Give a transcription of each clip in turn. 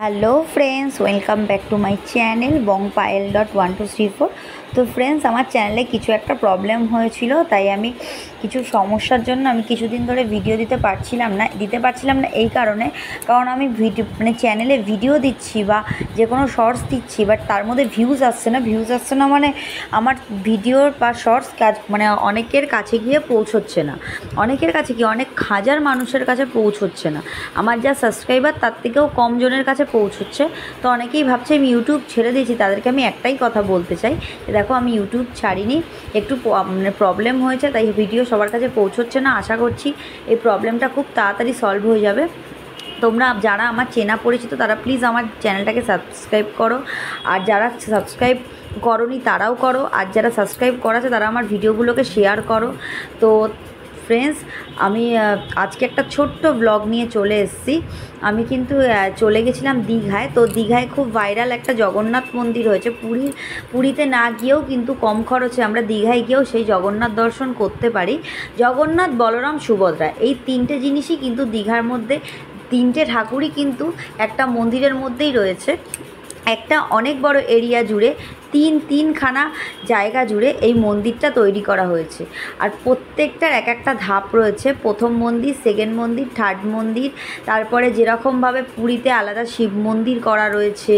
Hello friends, welcome back to my channel bongpayal.1234। তো friends, আমার চ্যানেলে কিছু একটা প্রবলেম হয়েছিল, তাই আমি কিছু সমস্যার জন্য আমি কিছুদিন ধরে ভিডিও দিতে পারছিলাম না এই কারণ আমি চ্যানেলে ভিডিও দিচ্ছি বা যে কোনো শর্টস দিচ্ছি, বাট তার মধ্যে ভিউজ আসছে না মানে আমার ভিডিওর বা শর্টস অনেকের কাছে গিয়ে পৌঁছচ্ছে না, অনেক হাজার মানুষের কাছে পৌঁছচ্ছে না। আমার যা সাবস্ক্রাইবার তার থেকেও কম জনের কাছে পৌঁছচ্ছে। তো অনেকেই ভাবছে আমি ইউটিউব ছেড়ে দিয়েছি, তাদেরকে আমি একটাই কথা বলতে চাই, দেখো আমি ইউটিউব ছাড়িনি, একটু প্রবলেম হয়েছে, তাই ভিডিও সবার কাছে পৌঁছচ্ছে না। আশা করছি এই প্রবলেমটা খুব তাড়াতাড়ি সলভ হয়ে যাবে। তোমরা যারা আমার চেনা পরিচিত তারা প্লিজ আমার চ্যানেলটাকে সাবস্ক্রাইব করো, আর যারা সাবস্ক্রাইব করোনি তারাও করো, আর যারা সাবস্ক্রাইব করাছে তারা আমার ভিডিওগুলোকে শেয়ার করো। তো ফ্রেন্ডস, আমি আজকে একটা ছোট্ট ব্লগ নিয়ে চলে এসেছি। আমি কিন্তু চলে গেছিলাম দীঘায়। তো দীঘায় খুব ভাইরাল একটা জগন্নাথ মন্দির হয়েছে। পুরীতে না গিয়েও কিন্তু কম খরচে আমরা দীঘায় গিয়েও সেই জগন্নাথ দর্শন করতে পারি। জগন্নাথ, বলরাম, সুভদ্রা, এই তিনটে জিনিসই কিন্তু দীঘার মধ্যে, তিনটে ঠাকুরই কিন্তু একটা মন্দিরের মধ্যেই রয়েছে। একটা অনেক বড় এরিয়া জুড়ে তিনখানা জায়গা জুড়ে এই মন্দিরটা তৈরি করা হয়েছে, আর প্রত্যেকটার এক একটা ধাপ রয়েছে। প্রথম মন্দির, সেকেন্ড মন্দির, থার্ড মন্দির, তারপরে যেরকমভাবে পুরীতে আলাদা শিব মন্দির করা রয়েছে,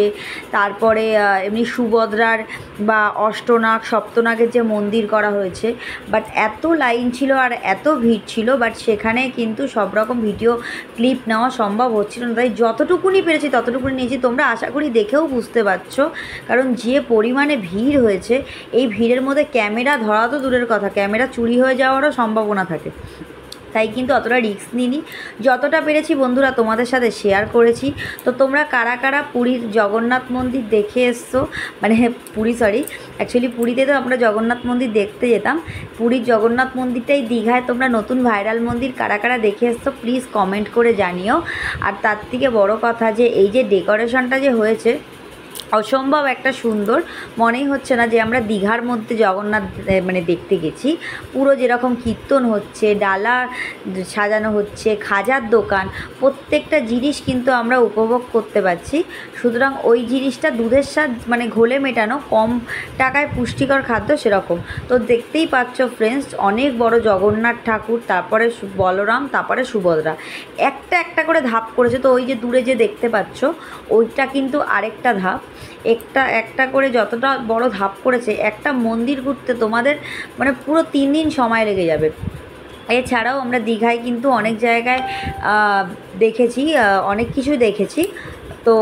তারপরে এমনি সুভদ্রার বা অষ্টনাগ সপ্তনাগের যে মন্দির করা হয়েছে। বাট এত লাইন ছিল আর এত ভিড় ছিল, বাট সেখানে কিন্তু সব রকম ভিডিও ক্লিপ নেওয়া সম্ভব হচ্ছিল না, তাই যতটুকুনি পেরেছি ততটুকুনি নিয়েছি। তোমরা আশা করি দেখেও বুঝতে পারছো, কারণ যে পরিমাণে ভিড় হয়েছে, এই ভিড়ের মধ্যে ক্যামেরা ধরা তো দূরের কথা, ক্যামেরা চুরি হয়ে যাওয়ারও সম্ভাবনা থাকে, তাই কিন্তু অতটা রিস্ক নিইনি। যতটা পেরেছি বন্ধুরা তোমাদের সাথে শেয়ার করেছি। তো তোমরা কারা কারা পুরীর জগন্নাথ মন্দির দেখে এসছো, অ্যাকচুয়ালি পুরীতে তো আমরা জগন্নাথ মন্দির দেখতে যেতাম, পুরীর জগন্নাথ মন্দিরটাই দীঘায় তোমরা নতুন ভাইরাল মন্দির কারা কারা দেখে এসছো প্লিজ কমেন্ট করে জানিও। আর তার থেকে বড় কথা যে এই যে ডেকোরেশনটা যে হয়েছে, অসম্ভব একটা সুন্দর, মনেই হচ্ছে না যে আমরা দীঘার মধ্যে জগন্নাথ দেখতে গেছি। পুরো যেরকম কীর্তন হচ্ছে, ডালা সাজানো হচ্ছে, খাজার দোকান, প্রত্যেকটা জিনিস কিন্তু আমরা উপভোগ করতে পারছি। সুতরাং ওই জিনিসটা দুধের স্বাদ ঘোলে মেটানো, কম টাকায় পুষ্টিকর খাদ্য সেরকম। তো দেখতেই পাচ্ছ ফ্রেন্ডস, অনেক বড় জগন্নাথ ঠাকুর, তারপরে বলরাম, তারপরে সুভদ্রা, একটা একটা করে ধাপ করেছে। তো ওই যে দূরে যে দেখতে পাচ্ছ ওইটা কিন্তু আরেকটা ধাপ, একটা করে যতটা বড় ধাপ করেছে, একটা মন্দির ঘুরতে তোমাদের পুরো 3 দিন সময় লেগে যাবে। এছাড়াও আমরা দীঘায় কিন্তু অনেক জায়গায় দেখেছি, অনেক কিছুই দেখেছি। তো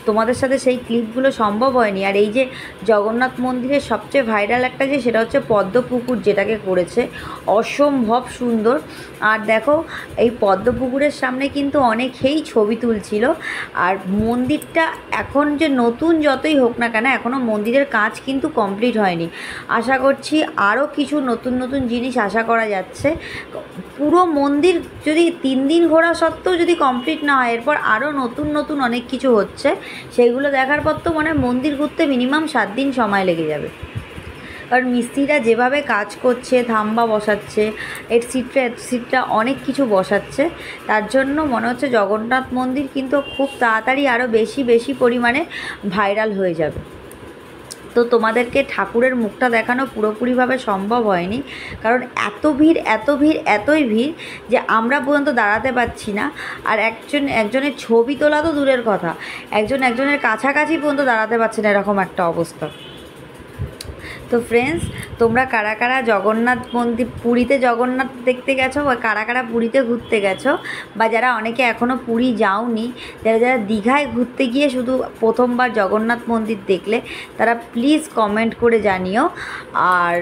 তোমাদের সাথে সেই ক্লিপগুলো সম্ভব হয়নি। আর এই যে জগন্নাথ মন্দিরের সবচেয়ে ভাইরাল একটা সেটা হচ্ছে পদ্মপুকুর, যেটাকে করেছে অসম্ভব সুন্দর। আর দেখো এই পদ্মপুকুরের সামনে কিন্তু অনেকেই ছবি তুলছিল। আর মন্দিরটা এখন যে নতুন যতই হোক না কেন, এখনও মন্দিরের কাজ কিন্তু কমপ্লিট হয়নি। আশা করছি আরও কিছু নতুন নতুন জিনিস আশা করা যাচ্ছে। পুরো মন্দির যদি 3 দিন ঘোরা সত্ত্বেও যদি কমপ্লিট না হয়, এরপর আরও নতুন নতুন অনেক কিছু হচ্ছে, সেইগুলো দেখার পর তো মন্দির ঘুরতে মিনিমাম 7 দিন সময় লেগে যাবে। কারণ মিস্ত্রিরা যেভাবে কাজ করছে, থাম্বা বসাচ্ছে, এটসিটরা অনেক কিছু বসাচ্ছে, তার জন্য মনে হচ্ছে জগন্নাথ মন্দির কিন্তু খুব তাড়াতাড়ি আরও বেশি পরিমাণে ভাইরাল হয়ে যাবে। তো তোমাদেরকে ঠাকুরের মুখটা দেখানো পুরোপুরিভাবে সম্ভব হয়নি, কারণ এতই ভিড় যে আমরা পর্যন্ত দাঁড়াতে পারছি না। আর একজনের ছবি তোলা তো দূরের কথা, একজনের কাছাকাছি পর্যন্ত দাঁড়াতে পারছে না, এরকম একটা অবস্থা। তো ফ্রেন্ডস, তোমরা কারা কারা জগন্নাথ মন্দির, পুরীতে জগন্নাথ দেখতে গেছো, বা কারা কারা পুরীতে ঘুরতে গেছো, বা যারা অনেকে এখনও পুরী যাওনি, যারা দীঘায় ঘুরতে গিয়ে শুধু প্রথমবার জগন্নাথ মন্দির দেখলে, তারা প্লিজ কমেন্ট করে জানিও। আর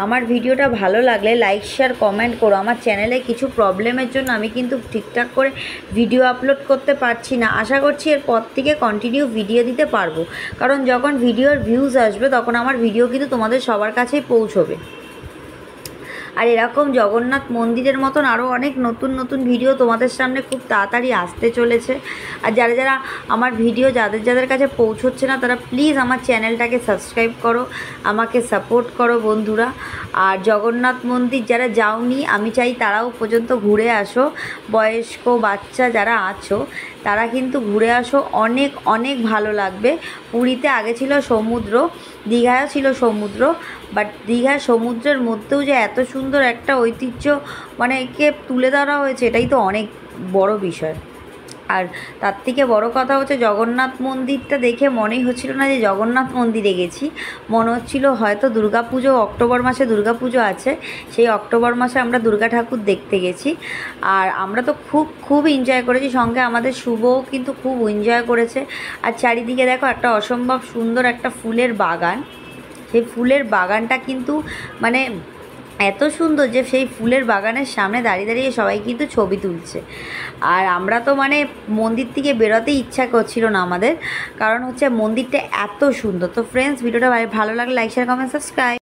আমার ভিডিওটা ভালো লাগলে লাইক, শেয়ার, কমেন্ট করো। আমার চ্যানেলে কিছু প্রবলেমের জন্য আমি কিন্তু ঠিকঠাক করে ভিডিও আপলোড করতে পারছি না। আশা করছি এরপর থেকে কন্টিনিউ ভিডিও দিতে পারবো, কারণ যখন ভিডিওর ভিউজ আসবে তখন আমার ভিডিও কিন্তু তোমাদের সবার কাছেই পৌঁছবে। আর এরকম জগন্নাথ মন্দিরের মতন আরও অনেক নতুন নতুন ভিডিও তোমাদের সামনে খুব তাড়াতাড়ি আসতে চলেছে। আর যারা আমার ভিডিও যাদের কাছে পৌঁছচ্ছে না, তারা প্লিজ আমার চ্যানেলটাকে সাবস্ক্রাইব করো, আমাকে সাপোর্ট করো বন্ধুরা। আর জগন্নাথ মন্দির যারা যাওনি, আমি চাই তারাও পর্যন্ত ঘুরে আসো। বয়স্ক, বাচ্চা যারা আছো, তারা কিন্তু ঘুরে আসো, অনেক অনেক ভালো লাগবে। পুরীতে আগে ছিল সমুদ্র, দীঘায়ও ছিল সমুদ্র, বাট দীঘায় সমুদ্রের মধ্যেও যে এত সুন্দর একটা ঐতিহ্য মানে কে তুলে ধরা হয়েছে, এটাই তো অনেক বড় বিষয়। আর তার থেকে বড় কথা হচ্ছে জগন্নাথ মন্দিরটা দেখে মনেই হচ্ছিল না যে জগন্নাথ মন্দিরে গেছি, মনে হচ্ছিল হয়তো দুর্গাপুজো, অক্টোবর মাসে দুর্গাপুজো আছে, সেই অক্টোবর মাসে আমরা দুর্গা ঠাকুর দেখতে গেছি। আর আমরা তো খুব খুব এনজয় করেছি, সঙ্গে আমাদের শুভও কিন্তু খুব এনজয় করেছে। আর চারিদিকে দেখো একটা অসম্ভব সুন্দর একটা ফুলের বাগান, সেই ফুলের বাগানটা কিন্তু মানে এত সুন্দর যে সেই ফুলের বাগানের সামনে দাঁড়িয়ে দাঁড়িয়ে সবাই কিন্তু ছবি তুলছে। আর আমরা তো মানে মন্দির থেকে বেরোতেই ইচ্ছা করছিল না আমাদের, কারণ হচ্ছে মন্দিরটা এত সুন্দর। তো ফ্রেন্ডস, ভিডিওটা ভালো লাগলে লাইক শেয়ার কমেন্ট সাবস্ক্রাইব।